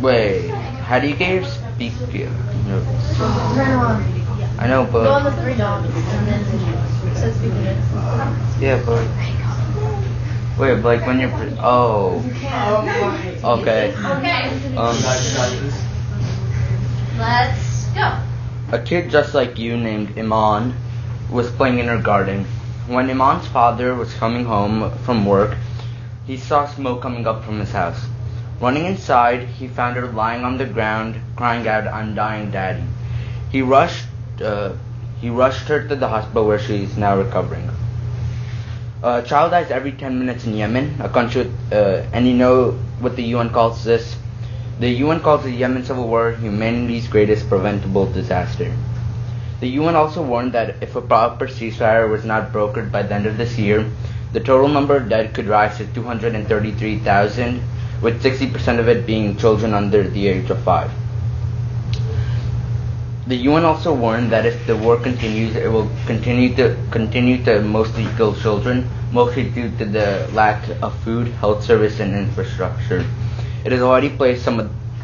Wait, how do you get your speak? No. Turn on. I know, Go on but the three dots and then it says speaking it. yeah, but wait, but like when you're okay. Let's go. A kid just like you named Iman was playing in her garden. When Iman's father was coming home from work, he saw smoke coming up from his house. Running inside, he found her lying on the ground, crying out, "I'm dying, Daddy." He rushed her to the hospital where she is now recovering. A child dies every 10 minutes in Yemen, a country and you know what the UN calls this? The UN calls the Yemen civil war humanity's greatest preventable disaster. The UN also warned that if a proper ceasefire was not brokered by the end of this year, the total number of dead could rise to 233,000, with 60% of it being children under the age of 5. The UN also warned that if the war continues, it will continue to mostly kill children, mostly due to the lack of food, health service, and infrastructure. It has already placed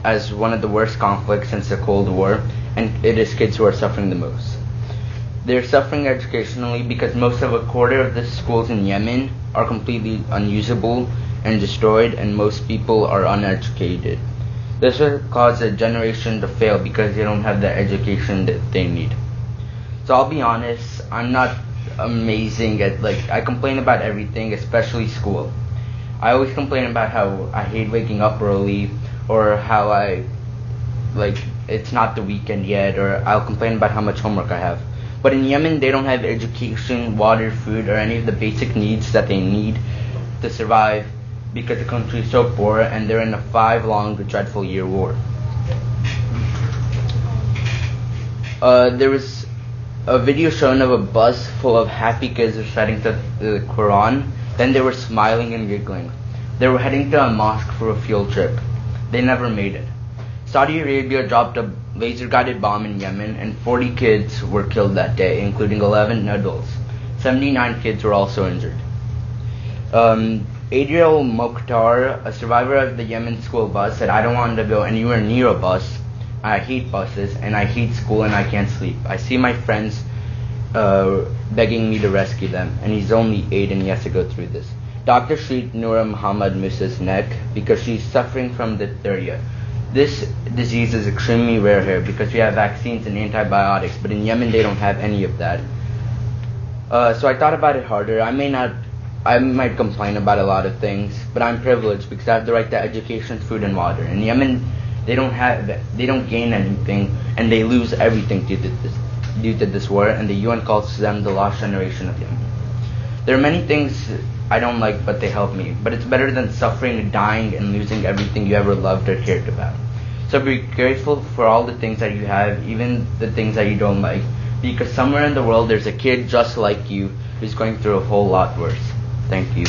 as one of the worst conflicts since the Cold War, and it is kids who are suffering the most. They are suffering educationally because most of a quarter of the schools in Yemen are completely unusable and destroyed, and most people are uneducated. This will cause a generation to fail because they don't have the education that they need. So I'll be honest, I'm not amazing at, I complain about everything, especially school. I always complain about how I hate waking up early, or how it's not the weekend yet, or I'll complain about how much homework I have. But in Yemen, they don't have education, water, food, or any of the basic needs that they need to survive, because the country is so poor and they're in a 5-long, dreadful year war. There was a video shown of a bus full of happy kids reciting the Quran. Then they were smiling and giggling. They were heading to a mosque for a field trip. They never made it. Saudi Arabia dropped a laser-guided bomb in Yemen, and 40 kids were killed that day, including 11 adults. 79 kids were also injured. Adriel Mokhtar, a survivor of the Yemen school bus, said, "I don't want to go anywhere near a bus. I hate buses, and I hate school, and I can't sleep. I see my friends begging me to rescue them," and he's only 8 and he has to go through this. Dr. Sheikh Noor Muhammad missed his neck because she's suffering from diphtheria. This disease is extremely rare here because we have vaccines and antibiotics, but in Yemen they don't have any of that. So I thought about it harder. I might complain about a lot of things, but I'm privileged because I have the right to education, food, and water. In Yemen, they don't gain anything, and they lose everything due to this war, and the UN calls them the lost generation of Yemen. There are many things I don't like, but they help me. But it's better than suffering, dying, and losing everything you ever loved or cared about. So be grateful for all the things that you have, even the things that you don't like, because somewhere in the world there's a kid just like you who's going through a whole lot worse. Thank you.